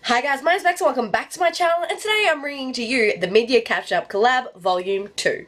Hi guys, my name's Bex and welcome back to my channel, and today I'm bringing to you the Mid-Year Catch-Up Collab Volume 2.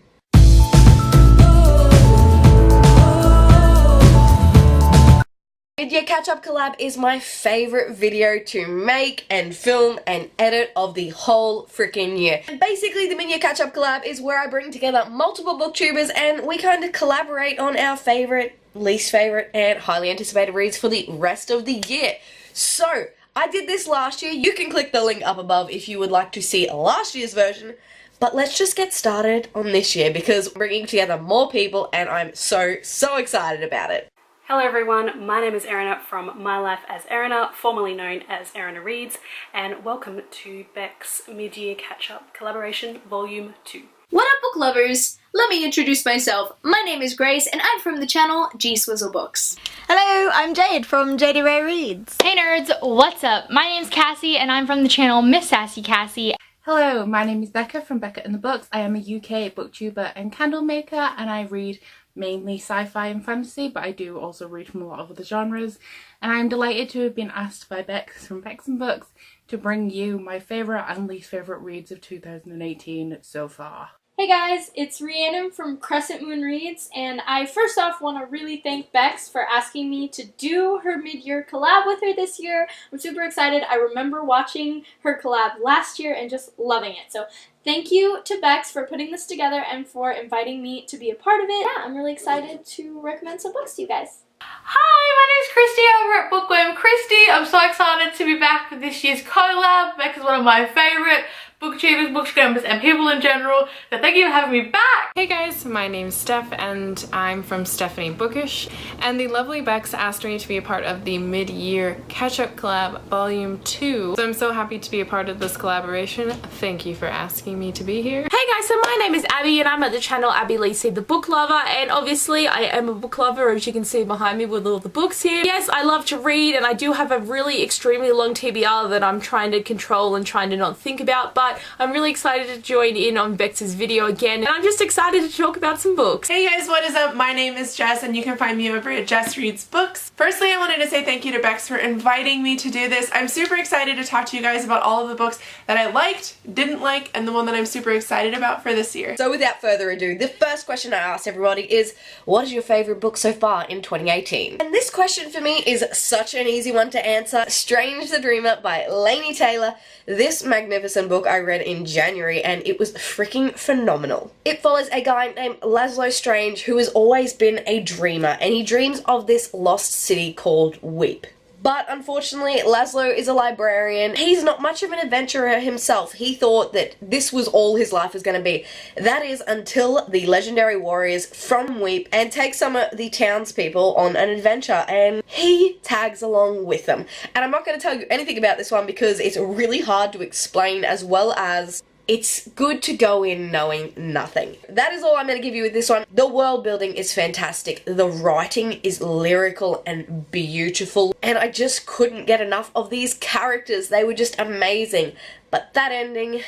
Mid-Year Catch-Up Collab is my favourite video to make and film and edit of the whole freaking year. And basically the Mid-Year Catch-Up Collab is where I bring together multiple booktubers and we kind of collaborate on our favourite, least favourite and highly anticipated reads for the rest of the year. So, I did this last year. You can click the link up above if you would like to see last year's version. But let's just get started on this year because we're bringing together more people and I'm so excited about it. Hello everyone, my name is Erina from My Life as Erina, formerly known as Erina Reads, and welcome to Beck's Mid-Year Catch-Up Collaboration Volume 2. What up, book lovers? Let me introduce myself. My name is Grace and I'm from the channel G-Swizzel Books. Hello, I'm Jade from Jade Ray Reads. Hey nerds, what's up? My name's Cassie and I'm from the channel Miss Sassy Cassie. Hello, my name is Becca from Becca and the Books. I am a UK booktuber and candle maker and I read mainly sci-fi and fantasy, but I do also read from a lot of other genres. And I'm delighted to have been asked by Bex from Bex and Books to bring you my favourite and least favourite reads of 2018 so far. Hey guys, it's Rhiannon from Crescent Moon Reads, and I first off want to really thank Bex for asking me to do her mid-year collab with her this year. I'm super excited. I remember watching her collab last year and just loving it. So thank you to Bex for putting this together and for inviting me to be a part of it. Yeah, I'm really excited to recommend some books to you guys. Hi, my name's Christy over at Bookworm Christy. I'm so excited to be back for this year's collab. Beck is one of my favourite booktubers, bookstagrammers and people in general, so thank you for having me back! Hey guys, my name's Steph and I'm from Stephanie Bookish, and the lovely Bex asked me to be a part of the mid-year catch-up collab volume 2. So I'm so happy to be a part of this collaboration. Thank you for asking me to be here. Hey guys, so my name is Abby and I'm at the channel Abby Lacey the Book Lover, and obviously I am a book lover, as you can see behind me with all the books here. Yes, I love to read and I do have a really extremely long TBR that I'm trying to control and trying to not think about, but I'm really excited to join in on Bex's video again, and I'm just excited to talk about some books. Hey guys, what is up? My name is Jess and you can find me over at Jess Reads Books. Firstly, I wanted to say thank you to Bex for inviting me to do this. I'm super excited to talk to you guys about all of the books that I liked, didn't like, and the one that I'm super excited about for this year. So without further ado, the first question I asked everybody is, what is your favourite book so far in 2018? And this question for me is such an easy one to answer. Strange the Dreamer by Laini Taylor. This magnificent book I read in January and it was freaking phenomenal. It follows a guy named Laszlo Strange who has always been a dreamer and he dreams of this lost city called Weep. But unfortunately, Laszlo is a librarian. He's not much of an adventurer himself. He thought that this was all his life was going to be. That is until the legendary warriors from Weep and take some of the townspeople on an adventure and he tags along with them. And I'm not going to tell you anything about this one because it's really hard to explain, as well as it's good to go in knowing nothing. That is all I'm going to give you with this one. The world building is fantastic. The writing is lyrical and beautiful. And I just couldn't get enough of these characters. They were just amazing. But that ending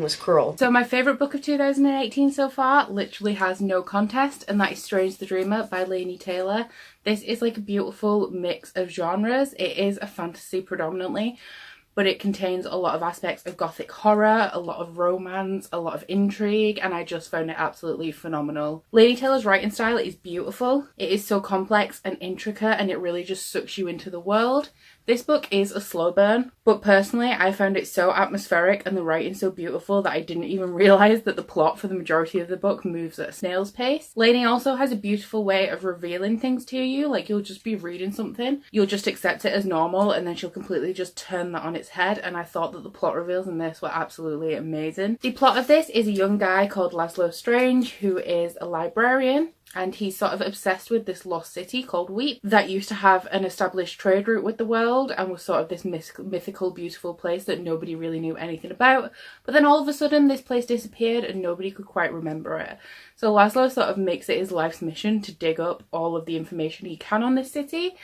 was cruel. So my favourite book of 2018 so far literally has no contest, and that is Strange the Dreamer by Laini Taylor. This is like a beautiful mix of genres. It is a fantasy predominantly, but it contains a lot of aspects of gothic horror, a lot of romance, a lot of intrigue, and I just found it absolutely phenomenal. Laini Taylor's writing style is beautiful. It is so complex and intricate and it really just sucks you into the world. This book is a slow burn, but personally I found it so atmospheric and the writing so beautiful that I didn't even realise that the plot for the majority of the book moves at a snail's pace. Laini also has a beautiful way of revealing things to you, like you'll just be reading something, you'll just accept it as normal and then she'll completely just turn that on its head, and I thought that the plot reveals in this were absolutely amazing. The plot of this is a young guy called Laszlo Strange who is a librarian, and he's sort of obsessed with this lost city called Weep that used to have an established trade route with the world and was sort of this mythical, beautiful place that nobody really knew anything about. But then all of a sudden this place disappeared and nobody could quite remember it. So Laszlo sort of makes it his life's mission to dig up all of the information he can on this city.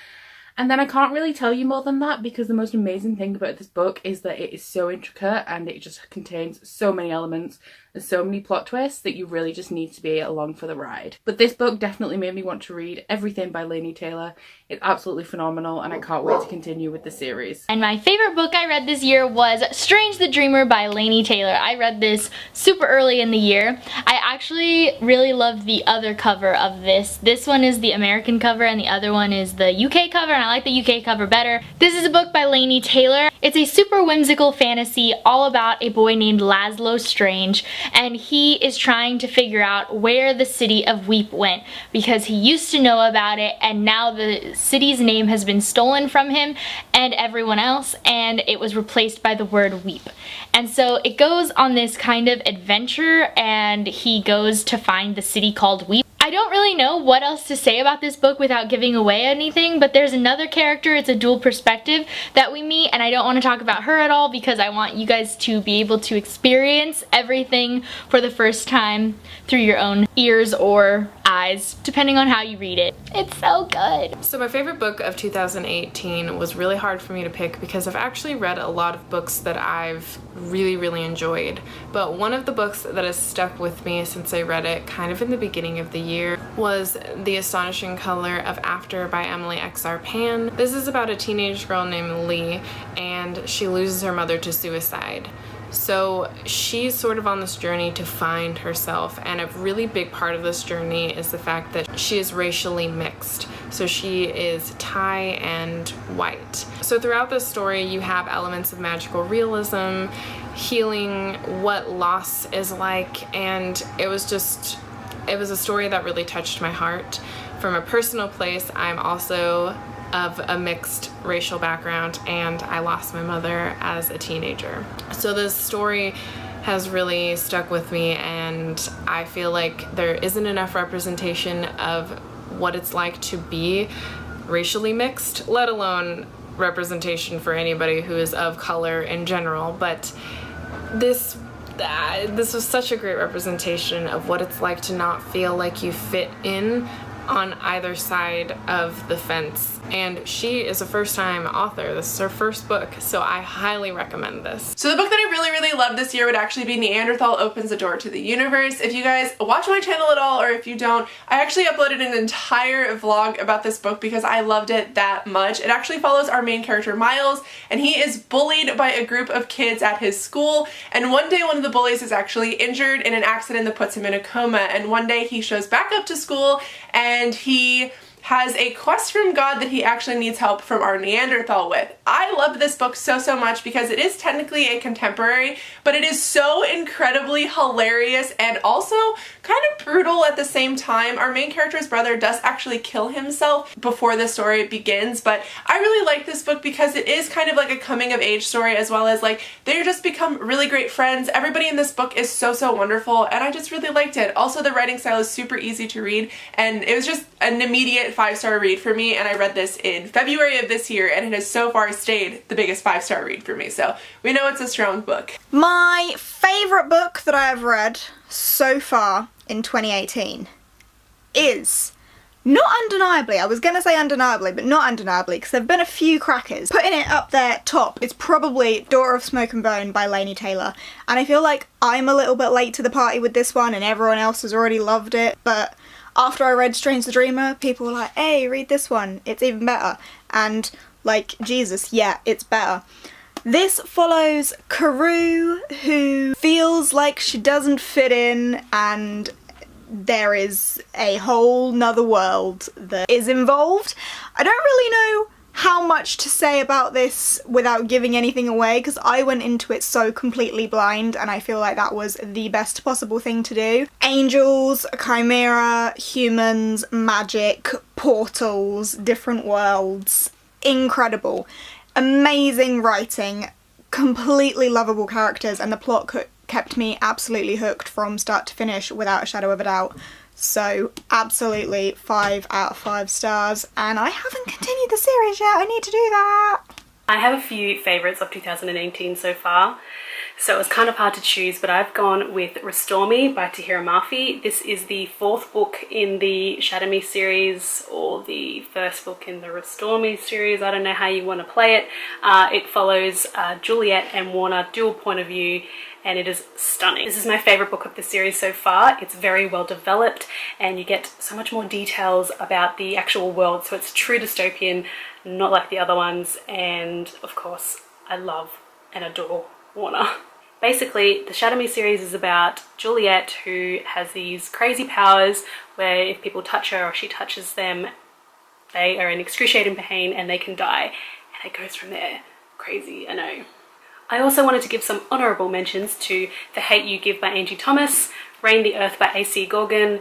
And then I can't really tell you more than that because the most amazing thing about this book is that it is so intricate and it just contains so many elements There's so many plot twists that you really just need to be along for the ride. But this book definitely made me want to read everything by Laini Taylor. It's absolutely phenomenal and I can't wait to continue with the series. And my favorite book I read this year was Strange the Dreamer by Laini Taylor. I read this super early in the year. I actually really loved the other cover of this. This one is the American cover and the other one is the UK cover, and I like the UK cover better. This is a book by Laini Taylor. It's a super whimsical fantasy all about a boy named Laszlo Strange, and he is trying to figure out where the city of Weep went because he used to know about it and now the city's name has been stolen from him and everyone else, and it was replaced by the word weep. And so it goes on this kind of adventure and he goes to find the city called Weep. I don't really know what else to say about this book without giving away anything, but there's another character, it's a dual perspective that we meet, and I don't want to talk about her at all because I want you guys to be able to experience everything for the first time through your own ears or eyes, depending on how you read it. It's so good. So my favorite book of 2018 was really hard for me to pick because I've actually read a lot of books that I've really enjoyed, but one of the books that has stuck with me since I read it kind of in the beginning of the year was The Astonishing Color of After by Emily X.R. Pan. This is about a teenage girl named Lee, and she loses her mother to suicide. So she's sort of on this journey to find herself, and a really big part of this journey is the fact that she is racially mixed. So she is Thai and white. So throughout this story you have elements of magical realism, healing, what loss is like, and it was a story that really touched my heart. From a personal place, I'm also of a mixed racial background and I lost my mother as a teenager. So this story has really stuck with me, and I feel like there isn't enough representation of what it's like to be racially mixed, let alone representation for anybody who is of color in general. But this was such a great representation of what it's like to not feel like you fit in on either side of the fence. And she is a first-time author. This is her first book, so I highly recommend this. So the book that I really loved this year would actually be Neanderthal Opens the Door to the Universe. If you guys watch my channel at all, or if you don't, I actually uploaded an entire vlog about this book because I loved it that much. It actually follows our main character Miles, and he is bullied by a group of kids at his school, and one day one of the bullies is actually injured in an accident that puts him in a coma, and one day he shows back up to school and he has a quest from God that he actually needs help from our Neanderthal with. I loved this book so much because it is technically a contemporary, but it is so incredibly hilarious and also kind of brutal at the same time. Our main character's brother does actually kill himself before the story begins, but I really like this book because it is kind of like a coming of age story, as well as like they just become really great friends. Everybody in this book is so wonderful, and I just really liked it. Also, the writing style is super easy to read, and it was just an immediate 5-star read for me, and I read this in February of this year, and it has so far stayed the biggest 5-star read for me, so we know it's a strong book. My favourite book that I have read so far in 2018 is, not undeniably, I was going to say undeniably, but not undeniably, because there have been a few crackers. Putting it up there top is probably Daughter of Smoke and Bone by Laini Taylor, and I feel like I'm a little bit late to the party with this one and everyone else has already loved it, but after I read Strange the Dreamer, people were like, hey, read this one, it's even better. And like, Jesus, yeah, it's better. This follows Karoo, who feels like she doesn't fit in, and there is a whole nother world that is involved. I don't really know how much to say about this without giving anything away, because I went into it so completely blind, and I feel like that was the best possible thing to do. Angels, chimera, humans, magic, portals, different worlds. Incredible. Amazing writing, completely lovable characters, and the plot kept me absolutely hooked from start to finish without a shadow of a doubt. So absolutely 5 out of 5 stars, and I haven't continued the series yet. I need to do that. I have a few favourites of 2018 so far, so it was kind of hard to choose, but I've gone with Restore Me by Tahira Murphy. This is the 4th book in the Shatter Me series, or the 1st book in the Restore Me series. I don't know how you want to play it. It follows Juliet and Warner dual point of view, and it is stunning. This is my favourite book of the series so far. It's very well developed and you get so much more details about the actual world, so it's true dystopian, not like the other ones, and of course I love and adore Warner. Basically, the Shadow Me series is about Juliet, who has these crazy powers where if people touch her or she touches them, they are in excruciating pain and they can die. And it goes from there. Crazy, I know. I also wanted to give some honourable mentions to The Hate You Give by Angie Thomas, Rain the Earth by A.C. Gorgon,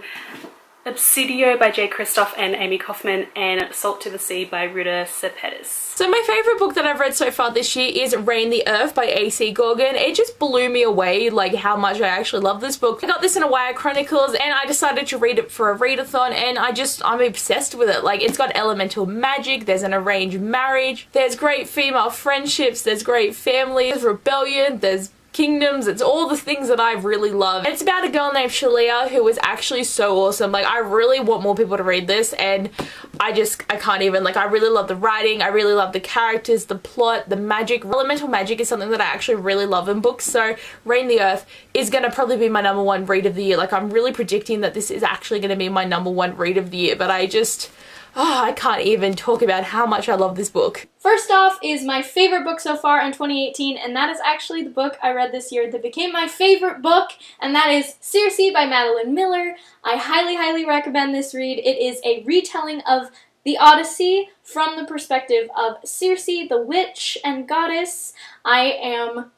Obsidio by J. Kristoff and Amy Kaufman, and Salt to the Sea by Ruta Sepetys. So my favourite book that I've read so far this year is Rain the Earth by A.C. Gorgon. It just blew me away, like how much I actually love this book. I got this in a YA Chronicles and I decided to read it for a readathon, and I'm obsessed with it. Like, it's got elemental magic, there's an arranged marriage, there's great female friendships, there's great family, there's rebellion, there's kingdoms, it's all the things that I really love. And it's about a girl named Shalia who is actually so awesome. Like, I really want more people to read this, and I can't even, like, I really love the writing, I really love the characters, the plot, the magic. Elemental magic is something that I actually really love in books, so Rain the Earth is gonna probably be my #1 read of the year. Like, I'm really predicting that this is actually gonna be my #1 read of the year, but I can't even talk about how much I love this book. First off is my favorite book so far in 2018, and that is actually the book I read this year that became my favorite book, and that is Circe by Madeline Miller. I highly, highly recommend this read. It is a retelling of the Odyssey from the perspective of Circe, the witch and goddess. I am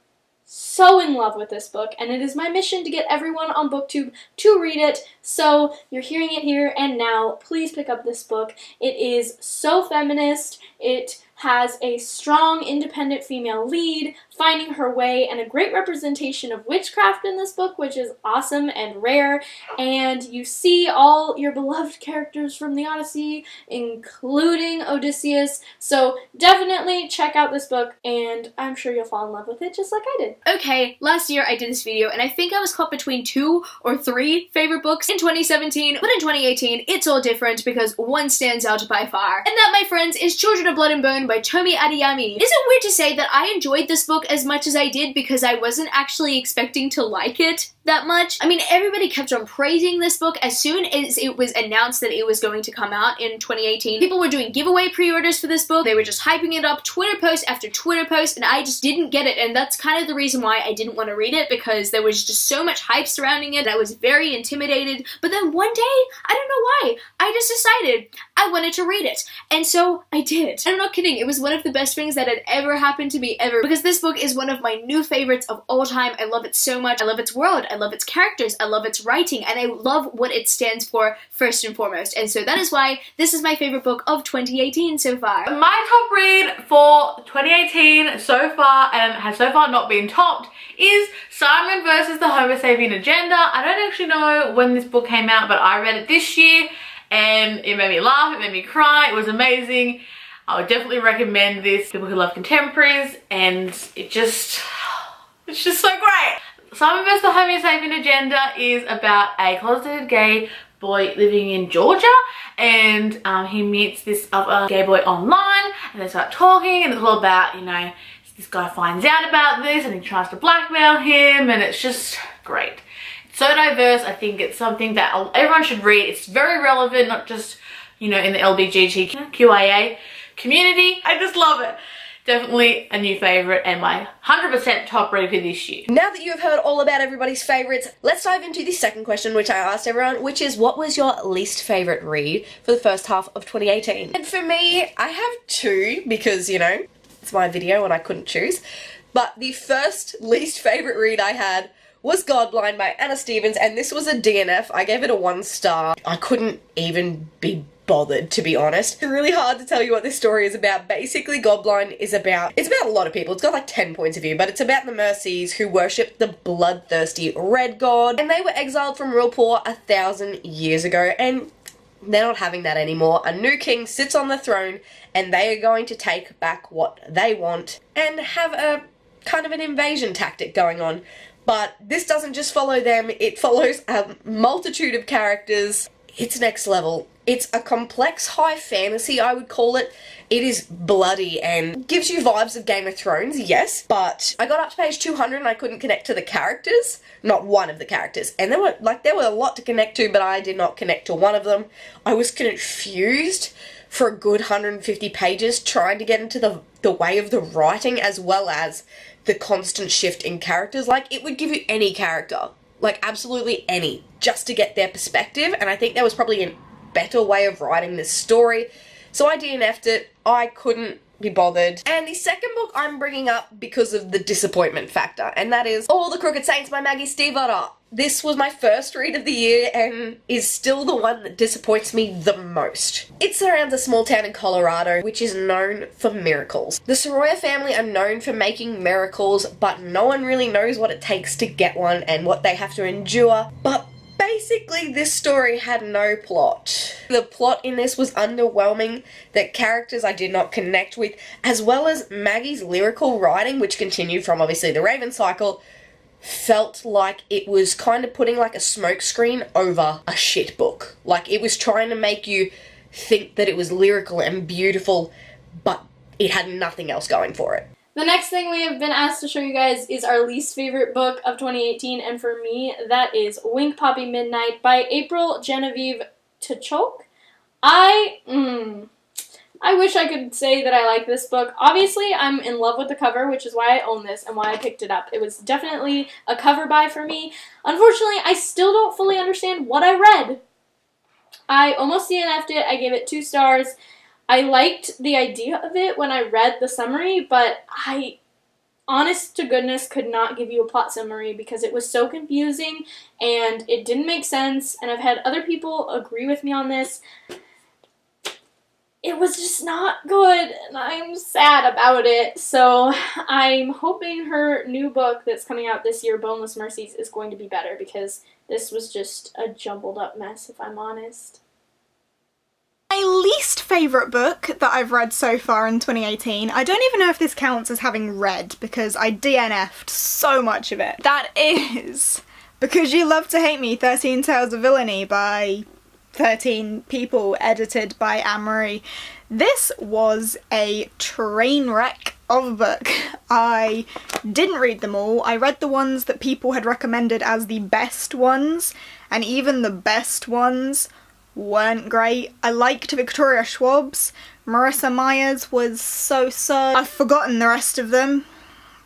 so in love with this book, and it is my mission to get everyone on BookTube to read it, so you're hearing it here and now. Please pick up this book. It is so feminist. It has a strong, independent female lead finding her way, and a great representation of witchcraft in this book, which is awesome and rare. And you see all your beloved characters from the Odyssey, including Odysseus. So definitely check out this book, and I'm sure you'll fall in love with it just like I did. Okay, last year I did this video, and I think I was caught between 2 or 3 favorite books in 2017, but in 2018, it's all different because one stands out by far. And that, my friends, is Children of Blood and Bone by Tomi Adeyemi. Is it weird to say that I enjoyed this book as much as I did because I wasn't actually expecting to like it that much? I mean, everybody kept on praising this book as soon as it was announced that it was going to come out in 2018. People were doing giveaway pre-orders for this book. They were just hyping it up, Twitter post after Twitter post, and I just didn't get it, and that's kind of the reason why I didn't want to read it, because there was just so much hype surrounding it. I was very intimidated, but then one day, I don't know why, I just decided I wanted to read it, and so I did. And I'm not kidding, it was one of the best things that had ever happened to me ever, because this book is one of my new favorites of all time. I love it so much. I love its world, I love its characters, I love its writing, and I love what it stands for first and foremost, and so that is why this is my favorite book of 2018 so far. My top read for 2018 so far, and has so far not been topped, is Simon vs. the Homo Sapien Agenda. I don't actually know when this book came out, but I read it this year, and it made me laugh, it made me cry, it was amazing. I would definitely recommend this to people who love contemporaries, and it's just so great. Simon vs. the Homo Sapien Agenda is about a closeted gay boy living in Georgia, and he meets this other gay boy online, and they start talking, and it's all about, you know, this guy finds out about this and he tries to blackmail him, and it's just great. It's so diverse. I think it's something that everyone should read. It's very relevant, not just, you know, in the LGBTQIA community. I just love it. Definitely a new favourite and my 100% top read for this year. Now that you have heard all about everybody's favourites, let's dive into the second question which I asked everyone, which is, what was your least favourite read for the first half of 2018? And for me, I have 2 because, you know, it's my video and I couldn't choose. But the first least favourite read I had was Godblind by Anna Stephens, and this was a DNF. I gave it a 1 star. I couldn't even be bothered, to be honest. It's really hard to tell you what this story is about. Basically, Godblind is about, it's about a lot of people. It's got like 10 points of view, but it's about the Mercies who worship the bloodthirsty red god, and they were exiled from Rilpor 1,000 years ago, and they're not having that anymore. A new king sits on the throne, and they are going to take back what they want and have a kind of an invasion tactic going on. But this doesn't just follow them, it follows a multitude of characters. it's next level. It's a complex high fantasy, I would call it. It is bloody and gives you vibes of Game of Thrones, yes, but I got up to page 200 and I couldn't connect to the characters, not one of the characters, and there were a lot to connect to, but I did not connect to one of them. I was confused for a good 150 pages trying to get into the way of the writing, as well as the constant shift in characters. Like, it would give you any character, like absolutely any, just to get their perspective, and I think there was probably a better way of writing this story, so I DNF'd it. I couldn't be bothered. And the second book I'm bringing up because of the disappointment factor, and that is All the Crooked Saints by Maggie Stiefvater. This was my first read of the year and is still the one that disappoints me the most. It surrounds a small town in Colorado which is known for miracles. The Soroya family are known for making miracles, but no one really knows what it takes to get one and what they have to endure. But basically, this story had no plot. The plot in this was underwhelming, the characters I did not connect with, as well as Maggie's lyrical writing, which continued from obviously the Raven cycle, felt like it was kind of putting like a smokescreen over a shit book. Like, it was trying to make you think that it was lyrical and beautiful, but it had nothing else going for it. The next thing we have been asked to show you guys is our least favorite book of 2018, and for me, that is Wink Poppy Midnight by April Genevieve Tchok. I wish I could say that I like this book. Obviously, I'm in love with the cover, which is why I own this and why I picked it up. It was definitely a cover buy for me. Unfortunately, I still don't fully understand what I read. I almost DNF'd it. I gave it 2 stars. I liked the idea of it when I read the summary, but I, honest to goodness, could not give you a plot summary because it was so confusing and it didn't make sense, and I've had other people agree with me on this. It was just not good, and I'm sad about it, so I'm hoping her new book that's coming out this year, Boneless Mercies, is going to be better, because this was just a jumbled up mess, if I'm honest. My least favourite book that I've read so far in 2018, I don't even know if this counts as having read, because I DNF'd so much of it. That is Because You Love to Hate Me, 13 Tales of Villainy by 13 people, edited by Anne-Marie. This was a train wreck of a book. I didn't read them all. I read the ones that people had recommended as the best ones, and even the best ones weren't great. I liked Victoria Schwab's. Marissa Meyer's was so-so. I've forgotten the rest of them.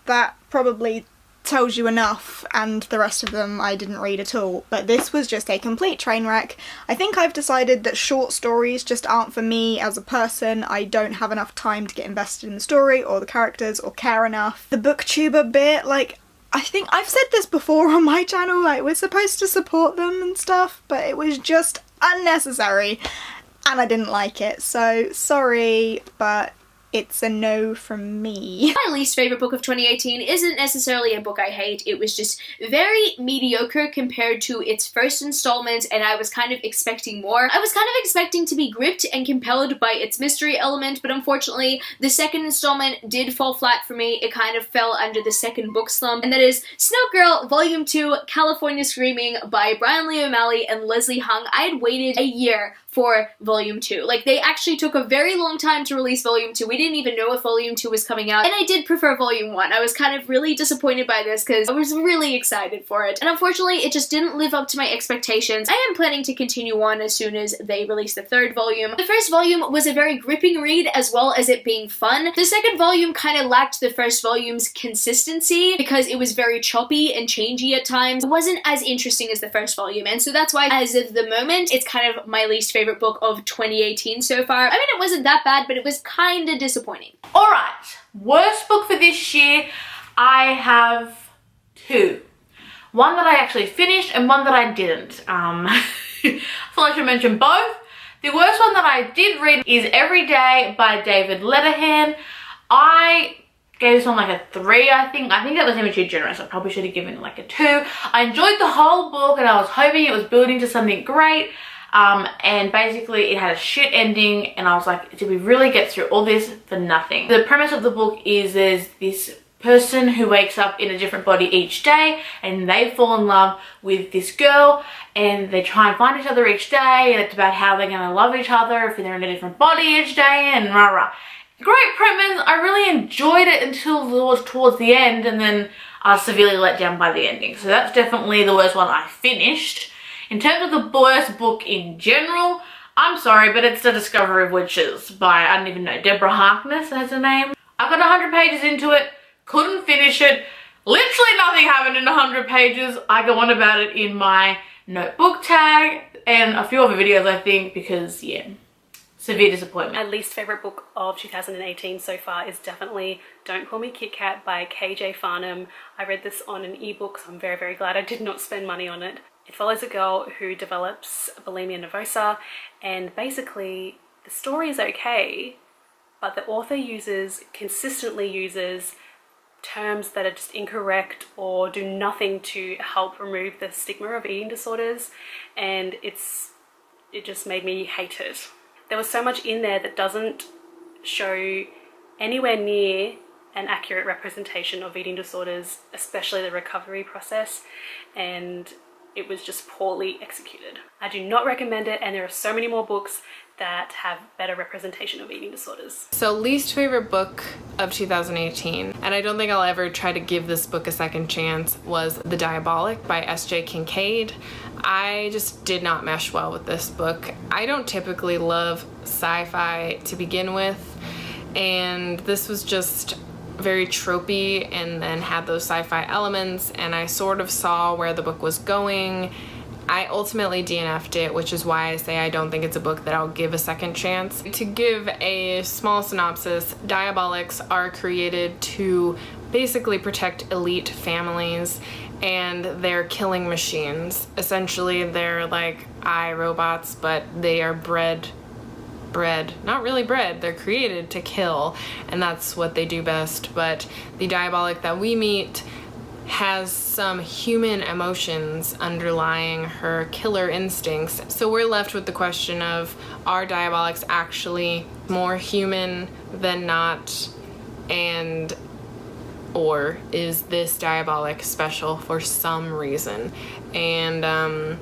That probably tells you enough, and the rest of them I didn't read at all. But this was just a complete train wreck. I think I've decided that short stories just aren't for me as a person. I don't have enough time to get invested in the story or the characters or care enough. The booktuber bit, like, I think I've said this before on my channel, like, we're supposed to support them and stuff, but it was just unnecessary and I didn't like it, so sorry, but it's a no from me. My least favorite book of 2018 isn't necessarily a book I hate. It was just very mediocre compared to its first installment, and I was kind of expecting more. I was kind of expecting to be gripped and compelled by its mystery element, but unfortunately, the second installment did fall flat for me. It kind of fell under the second book slump, and that is Snow Girl Volume 2, California Screaming by Brian Lee O'Malley and Leslie Hung. I had waited a year for Volume 2. Like, they actually took a very long time to release Volume 2. We didn't even know if Volume 2 was coming out, and I did prefer Volume 1. I was kind of really disappointed by this because I was really excited for it, and unfortunately it just didn't live up to my expectations. I am planning to continue on as soon as they release the third volume. The first volume was a very gripping read, as well as it being fun. The second volume kind of lacked the first volume's consistency because it was very choppy and changey at times. It wasn't as interesting as the first volume, and so that's why, as of the moment, it's kind of my least favorite book of 2018 so far. I mean, it wasn't that bad, but it was kind of disappointing. Alright, worst book for this year, I have 2. One that I actually finished and one that I didn't. I feel like I should mention both. The worst one that I did read is Every Day by David Lederhan. I gave this one like a 3, I think. I think that was even too generous. I probably should have given it like a 2. I enjoyed the whole book and I was hoping it was building to something great. And basically it had a shit ending and I was like, did we really get through all this for nothing? The premise of the book is there's this person who wakes up in a different body each day, and they fall in love with this girl, and they try and find each other each day, and it's about how they're going to love each other if they're in a different body each day, and rah rah. Great premise. I really enjoyed it until towards the end, and then I was severely let down by the ending. So that's definitely the worst one I finished. In terms of the worst book in general, I'm sorry, but it's The Discovery of Witches by, I don't even know, Deborah Harkness, that's her name. I got 100 pages into it, couldn't finish it. Literally nothing happened in 100 pages. I go on about it in my notebook tag and a few other videos, I think, because, yeah, severe disappointment. My least favourite book of 2018 so far is definitely Don't Call Me Kit Kat by KJ Farnham. I read this on an ebook, so I'm very, very glad I did not spend money on it. It follows a girl who develops bulimia nervosa, and basically the story is okay, but the author consistently uses terms that are just incorrect or do nothing to help remove the stigma of eating disorders, and it just made me hate it. There was so much in there that doesn't show anywhere near an accurate representation of eating disorders, especially the recovery process, and it was just poorly executed. I do not recommend it, and there are so many more books that have better representation of eating disorders. So least favorite book of 2018, and I don't think I'll ever try to give this book a second chance, was The Diabolic by S.J. Kincaid. I just did not mesh well with this book. I don't typically love sci-fi to begin with, and this was just very tropey and then had those sci-fi elements, and I sort of saw where the book was going. I ultimately DNF'd it, which is why I say I don't think it's a book that I'll give a second chance. To give a small synopsis, Diabolics are created to basically protect elite families, and they're killing machines. Essentially, they're like iRobots, but they are not really bred, they're created to kill, and that's what they do best. But the Diabolic that we meet has some human emotions underlying her killer instincts. So we're left with the question of, are Diabolics actually more human than not? And or is this Diabolic special for some reason? And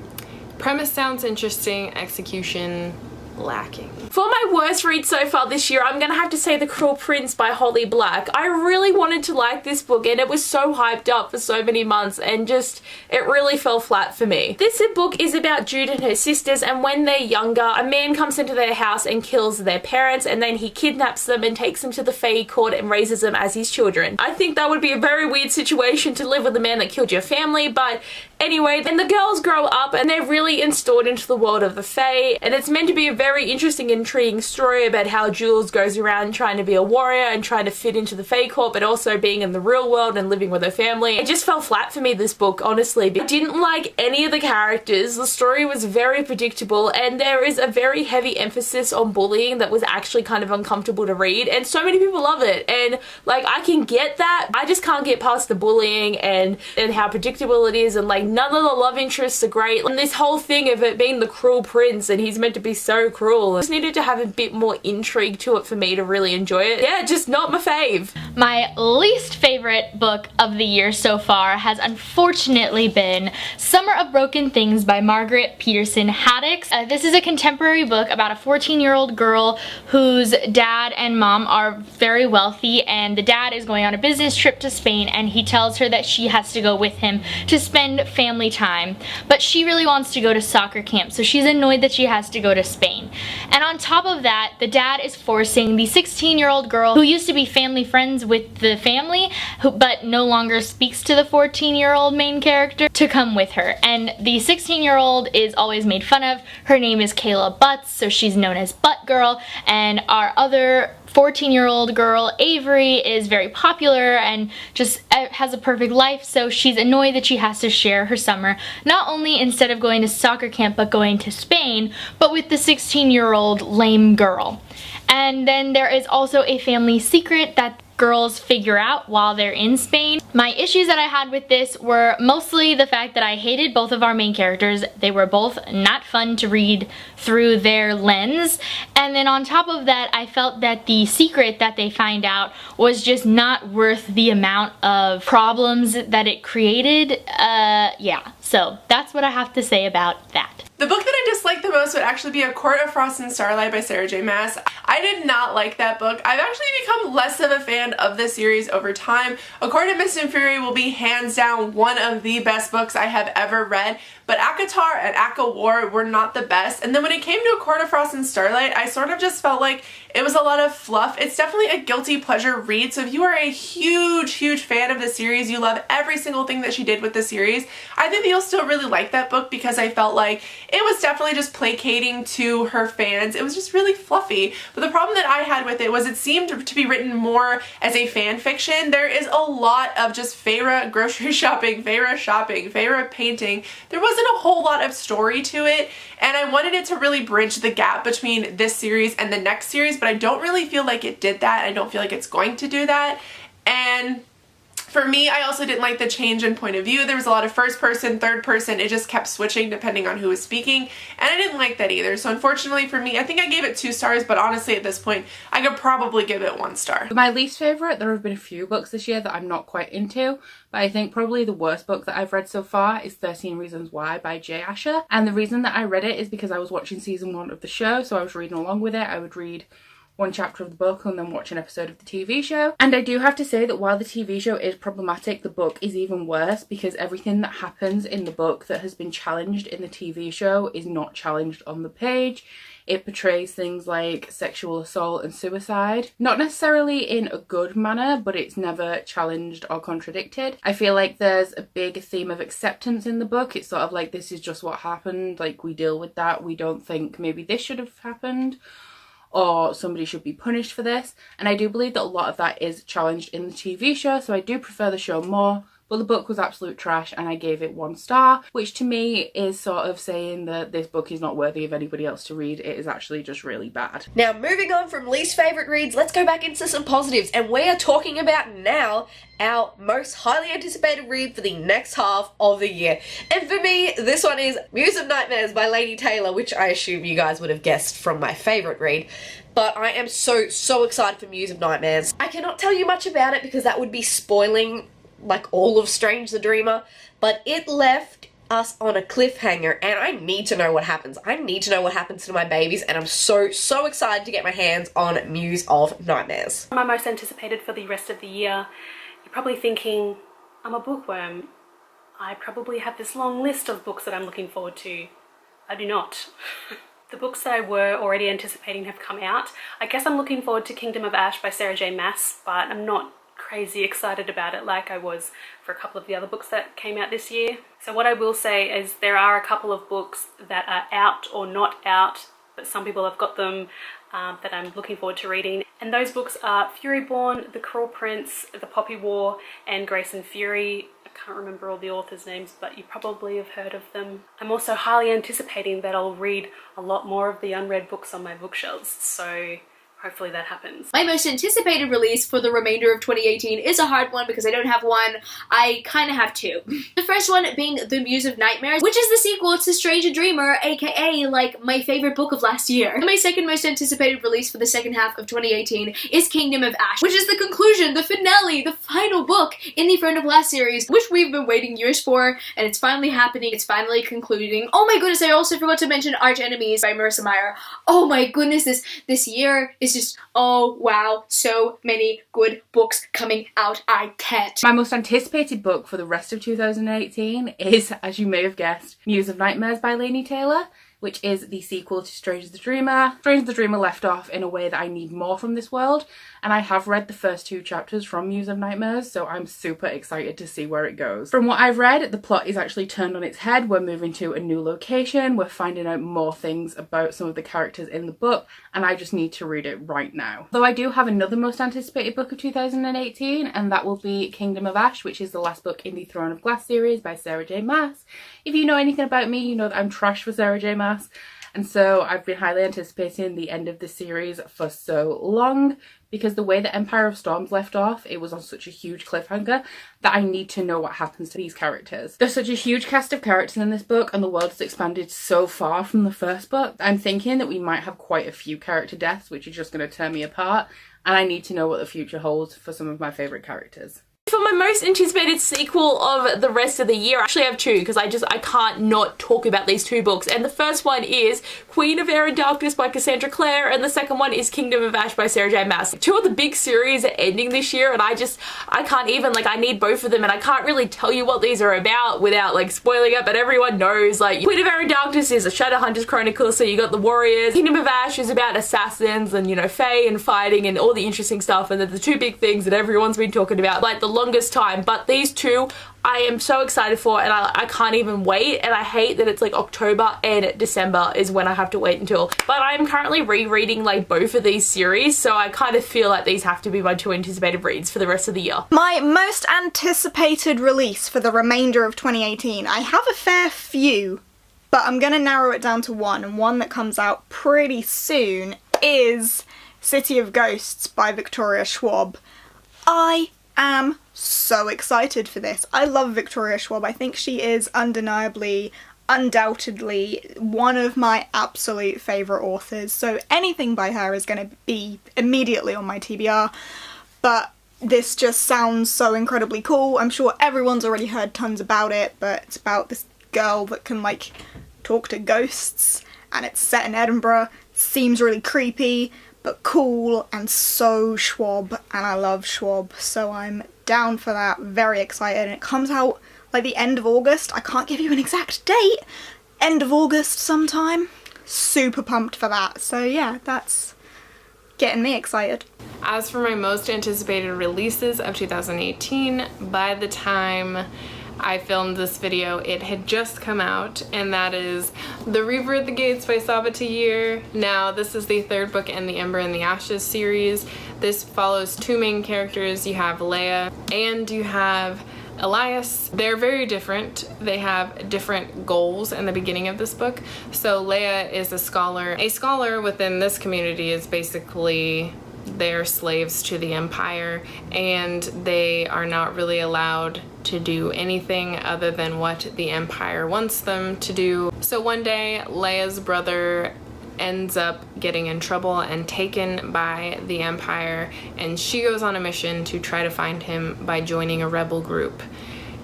premise sounds interesting, execution lacking. For my worst read so far this year, I'm gonna have to say The Cruel Prince by Holly Black. I really wanted to like this book, and it was so hyped up for so many months, and just, it really fell flat for me. This book is about Jude and her sisters, and when they're younger, a man comes into their house and kills their parents, and then he kidnaps them and takes them to the Fae court and raises them as his children. I think that would be a very weird situation to live with a man that killed your family, but anyway, then the girls grow up and they're really installed into the world of the Fae, and it's meant to be a very interesting, intriguing story about how Jules goes around trying to be a warrior and trying to fit into the Fae court, but also being in the real world and living with her family. It just fell flat for me, this book, honestly. I didn't like any of the characters. The story was very predictable, and there is a very heavy emphasis on bullying that was actually kind of uncomfortable to read, and so many people love it, and like, I can get that. I just can't get past the bullying and how predictable it is, and like, none of the love interests are great, and this whole thing of it being the cruel prince and he's meant to be so cruel. I just needed to have a bit more intrigue to it for me to really enjoy it. Yeah, just not my fave. My least favorite book of the year so far has unfortunately been Summer of Broken Things by Margaret Peterson Haddix. This is a contemporary book about a 14-year-old girl whose dad and mom are very wealthy, and the dad is going on a business trip to Spain, and he tells her that she has to go with him to spend family time, but she really wants to go to soccer camp, so she's annoyed that she has to go to Spain. And on top of that, the dad is forcing the 16-year-old girl who used to be family friends with the family, but no longer speaks to the 14-year-old main character, to come with her. And the 16-year-old is always made fun of. Her name is Kayla Butts, so she's known as Butt Girl, and our other 14-year-old girl, Avery, is very popular and just has a perfect life, so she's annoyed that she has to share her summer, not only instead of going to soccer camp but going to Spain, but with the 16-year-old lame girl. And then there is also a family secret that girls figure out while they're in Spain. My issues that I had with this were mostly the fact that I hated both of our main characters. They were both not fun to read through their lens. And then on top of that, I felt that the secret that they find out was just not worth the amount of problems that it created. Yeah, so that's what I have to say about that. The book that I disliked the most would actually be A Court of Frost and Starlight by Sarah J Maas. I did not like that book. I've actually become less of a fan of the series over time. A Court of Mist and Fury will be hands down one of the best books I have ever read, but ACOTAR and ACOWAR were not the best. And then when it came to A Court of Frost and Starlight, I sort of just felt like it was a lot of fluff. It's definitely a guilty pleasure read, so if you are a huge fan of the series, you love every single thing that she did with the series, I think that you'll still really like that book because I felt like it was definitely just placating to her fans. It was just really fluffy. But the problem that I had with it was it seemed to be written more as a fan fiction. There is a lot of just Feyre grocery shopping, Feyre painting. There wasn't a whole lot of story to it, and I wanted it to really bridge the gap between this series and the next series, but I don't really feel like it did that. I don't feel like it's going to do that. And for me, I also didn't like the change in point of view. There was a lot of first person, third person. It just kept switching depending on who was speaking, and I didn't like that either. So unfortunately for me, I think I gave it 2 stars, but honestly at this point, I could probably give it 1 star. My least favourite, there have been a few books this year that I'm not quite into, but I think probably the worst book that I've read so far is 13 Reasons Why by Jay Asher. And the reason that I read it is because I was watching season 1 of the show, so I was reading along with it. I would read 1 chapter of the book and then watch an episode of the TV show. And I do have to say that while the TV show is problematic, the book is even worse because everything that happens in the book that has been challenged in the TV show is not challenged on the page. It portrays things like sexual assault and suicide, not necessarily in a good manner, but it's never challenged or contradicted. I feel like there's a big theme of acceptance in the book. It's sort of like, this is just what happened, like we deal with that, we don't think maybe this should have happened, or somebody should be punished for this. And I do believe that a lot of that is challenged in the TV show, so I do prefer the show more. But the book was absolute trash and I gave it 1 star, which to me is sort of saying that this book is not worthy of anybody else to read. It is actually just really bad. Now, moving on from least favourite reads, let's go back into some positives, and we are talking about now our most highly anticipated read for the next half of the year. And for me, this one is Muse of Nightmares by Laini Taylor, which I assume you guys would have guessed from my favourite read. But I am so excited for Muse of Nightmares. I cannot tell you much about it because that would be spoiling like all of Strange the Dreamer, but it left us on a cliffhanger and I need to know what happens. I need to know what happens to my babies, and I'm so excited to get my hands on Muse of Nightmares. My most anticipated for the rest of the year. You're probably thinking, I'm a bookworm. I probably have this long list of books that I'm looking forward to. I do not. The books that I were already anticipating have come out. I guess I'm looking forward to Kingdom of Ash by Sarah J Maas, but I'm not crazy excited about it like I was for a couple of the other books that came out this year. So what I will say is there are a couple of books that are out or not out, but some people have got them that I'm looking forward to reading. And those books are Furyborn, The Cruel Prince, The Poppy War, and Grace and Fury. I can't remember all the authors' names, but you probably have heard of them. I'm also highly anticipating that I'll read a lot more of the unread books on my bookshelves, so hopefully that happens. My most anticipated release for the remainder of 2018 is a hard one because I don't have one. I kind of have 2. The first one being The Muse of Nightmares, which is the sequel to Strange the Dreamer, aka like my favorite book of last year. And my second most anticipated release for the second half of 2018 is Kingdom of Ash, which is the conclusion, the finale, the final book in the Friend of Glass series, which we've been waiting years for, and it's finally happening. It's finally concluding. Oh my goodness, I also forgot to mention Arch Enemies by Marissa Meyer. Oh my goodness, this year is just, oh wow, so many good books coming out. I can't. My most anticipated book for the rest of 2018 is, as you may have guessed, Muse of Nightmares by Laini Taylor, which is the sequel to Strange the Dreamer. Strange the Dreamer left off in a way that I need more from this world, and I have read the first 2 chapters from Muse of Nightmares, so I'm super excited to see where it goes. From what I've read, the plot is actually turned on its head. We're moving to a new location, we're finding out more things about some of the characters in the book, and I just need to read it right now. Though I do have another most anticipated book of 2018, and that will be Kingdom of Ash, which is the last book in the Throne of Glass series by Sarah J Maas. If you know anything about me, you know that I'm trash for Sarah J Maas. And so I've been highly anticipating the end of the series for so long, because the way that Empire of Storms left off, it was on such a huge cliffhanger that I need to know what happens to these characters. There's such a huge cast of characters in this book, and the world has expanded so far from the first book. I'm thinking that we might have quite a few character deaths, which is just going to tear me apart, and I need to know what the future holds for some of my favourite characters. For my most anticipated sequel of the rest of the year, I actually have two, because I can't not talk about these two books. And the first one is Queen of Air and Darkness by Cassandra Clare, and the second one is Kingdom of Ash by Sarah J. Maas. Two of the big series are ending this year, and I can't even, like, I need both of them, and I can't really tell you what these are about without, like, spoiling it, but everyone knows, like, Queen of Air and Darkness is a Shadowhunters Chronicle, so you got the warriors. Kingdom of Ash is about assassins and, you know, fae and fighting and all the interesting stuff, and they're the two big things that everyone's been talking about, like, the longest time. But these two I am so excited for, and I can't even wait, and I hate that it's like October and December is when I have to wait until. But I'm currently rereading like both of these series, so I kind of feel like these have to be my two anticipated reads for the rest of the year. My most anticipated release for the remainder of 2018, I have a fair few, but I'm gonna narrow it down to one, and one that comes out pretty soon is City of Ghosts by Victoria Schwab. I am so excited for this. I love Victoria Schwab. I think she is undeniably, undoubtedly one of my absolute favourite authors, so anything by her is going to be immediately on my TBR, but this just sounds so incredibly cool. I'm sure everyone's already heard tons about it, but it's about this girl that can like talk to ghosts, and it's set in Edinburgh. Seems really creepy, but cool, and so Schwab, and I love Schwab, so I'm down for that, very excited, and it comes out like the end of August. I can't give you an exact date, end of August sometime. Super pumped for that, so yeah, that's getting me excited. As for my most anticipated releases of 2018, by the time I filmed this video, it had just come out, and that is The Reaver at the Gates by Sabathir. Now, this is the third book in the Ember and the Ashes series. This follows two main characters. You have Leia and you have Elias. They're very different. They have different goals in the beginning of this book. So Leia is a scholar. A scholar within this community is basically they're slaves to the Empire, and they are not really allowed to do anything other than what the Empire wants them to do. So one day, Leia's brother ends up getting in trouble and taken by the Empire, and she goes on a mission to try to find him by joining a rebel group.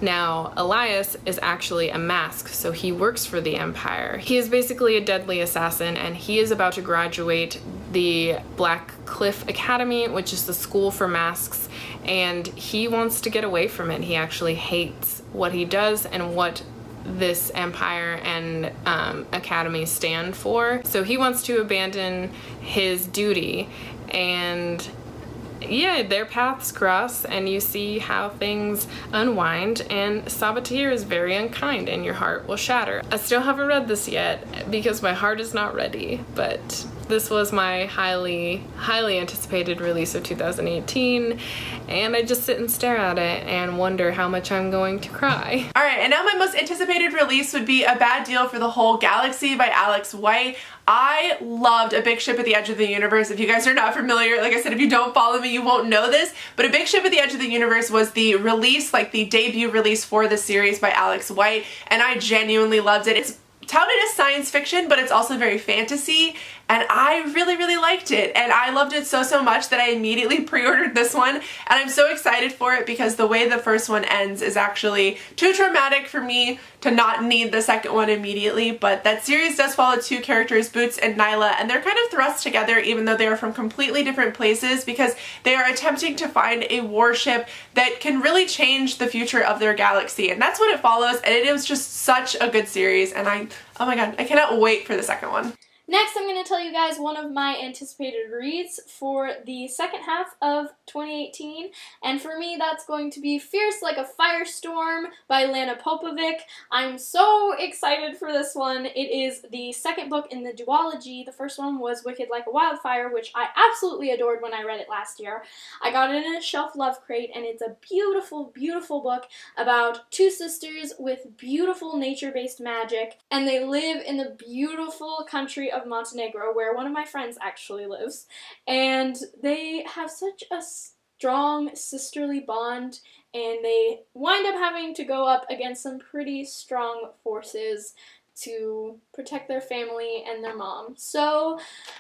Now, Elias is actually a mask, so he works for the Empire. He is basically a deadly assassin, and he is about to graduate the Black Cliff Academy, which is the school for masks, and he wants to get away from it. He actually hates what he does and what this Empire and Academy stand for. So he wants to abandon his duty, and yeah, their paths cross, and you see how things unwind, and Sabathir is very unkind, and your heart will shatter. I still haven't read this yet because my heart is not ready, but this was my highly anticipated release of 2018, and I just sit and stare at it and wonder how much I'm going to cry. Alright, and now my most anticipated release would be A Bad Deal for the Whole Galaxy by Alex White. I loved A Big Ship at the Edge of the Universe. If you guys are not familiar, like I said, if you don't follow me, you won't know this, but A Big Ship at the Edge of the Universe was the release, like the debut release for the series by Alex White, and I genuinely loved it. It's touted as science fiction, but it's also very fantasy, and I really liked it, and I loved it so much that I immediately pre-ordered this one, and I'm so excited for it because the way the first one ends is actually too traumatic for me to not need the second one immediately. But that series does follow two characters, Boots and Nyla, and they're kind of thrust together even though they are from completely different places because they are attempting to find a warship that can really change the future of their galaxy, and that's what it follows, and it was just such a good series, and oh my god, I cannot wait for the second one. Next, I'm going to tell you guys one of my anticipated reads for the second half of 2018, and for me that's going to be Fierce Like a Firestorm by Lana Popovic. I'm so excited for this one. It is the second book in the duology. The first one was Wicked Like a Wildfire, which I absolutely adored when I read it last year. I got it in a shelf love crate, and it's a beautiful, beautiful book about two sisters with beautiful nature-based magic, and they live in the beautiful country of Montenegro, where one of my friends actually lives, and they have such a strong sisterly bond, and they wind up having to go up against some pretty strong forces to protect their family and their mom. So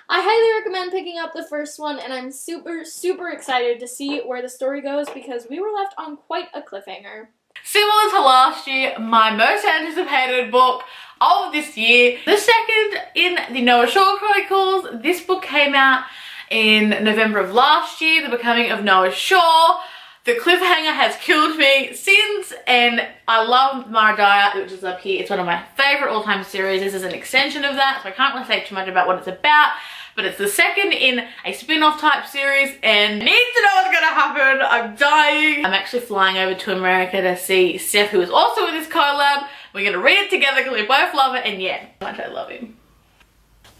I highly recommend picking up the first one, and I'm super, super excited to see where the story goes because we were left on quite a cliffhanger. Similar to last year, my most anticipated book of this year, the second in the Noah Shaw Chronicles. This book came out in November of last year, The Becoming of Noah Shaw. The cliffhanger has killed me since, and I love Mara Dyer, which is up here. It's one of my favourite all-time series. This is an extension of that, so I can't really say too much about what it's about, but it's the second in a spin-off type series, and I need to know what's gonna happen. I'm dying. I'm actually flying over to America to see Steph, who is also in this collab. We're gonna read it together because we both love it, and yeah, how much I love him.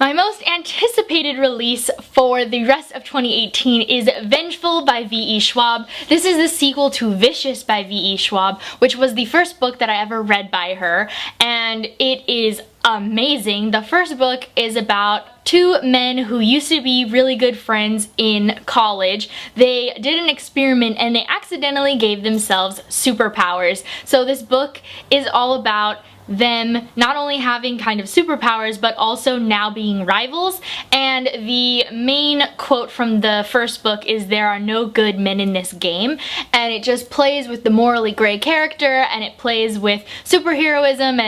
My most anticipated release for the rest of 2018 is Vengeful by V.E. Schwab. This is the sequel to Vicious by V.E. Schwab, which was the first book that I ever read by her, and it is amazing. The first book is about two men who used to be really good friends in college. They did an experiment and they accidentally gave themselves superpowers. So this book is all about them not only having kind of superpowers but also now being rivals, and the main quote from the first book is "There are no good men in this game," and it just plays with the morally gray character, and it plays with superheroism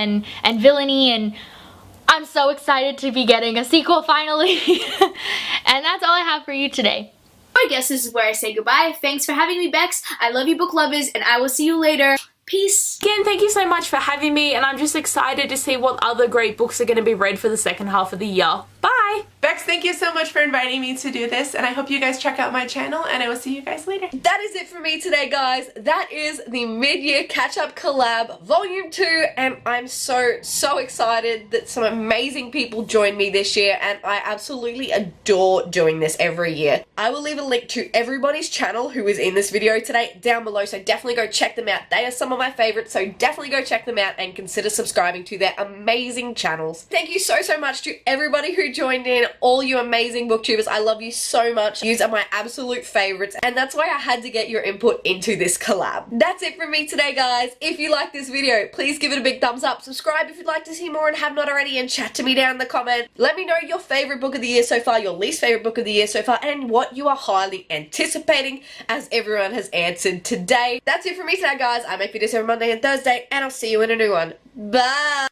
and villainy, and I'm so excited to be getting a sequel finally. And that's all I have for you today. I guess this is where I say goodbye. Thanks for having me, Bex. I love you, book lovers, and I will see you later. Peace. Again, thank you so much for having me, and I'm just excited to see what other great books are going to be read for the second half of the year. Bye! Bex, thank you so much for inviting me to do this, and I hope you guys check out my channel, and I will see you guys later. That is it for me today, guys. That is the mid-year catch-up collab volume 2, and I'm so excited that some amazing people joined me this year, and I absolutely adore doing this every year. I will leave a link to everybody's channel who is in this video today down below, so definitely go check them out. They are some of my favorites, so definitely go check them out and consider subscribing to their amazing channels. Thank you so much to everybody who joined in, all you amazing booktubers. I love you so much. You are my absolute favorites, and that's why I had to get your input into this collab. That's it from me today, guys. If you like this video, please give it a big thumbs up. Subscribe if you'd like to see more and have not already, and chat to me down in the comments. Let me know your favorite book of the year so far, your least favorite book of the year so far, and what you are highly anticipating, as everyone has answered today. That's it from me today, guys. I make videos every Monday and Thursday, and I'll see you in a new one. Bye!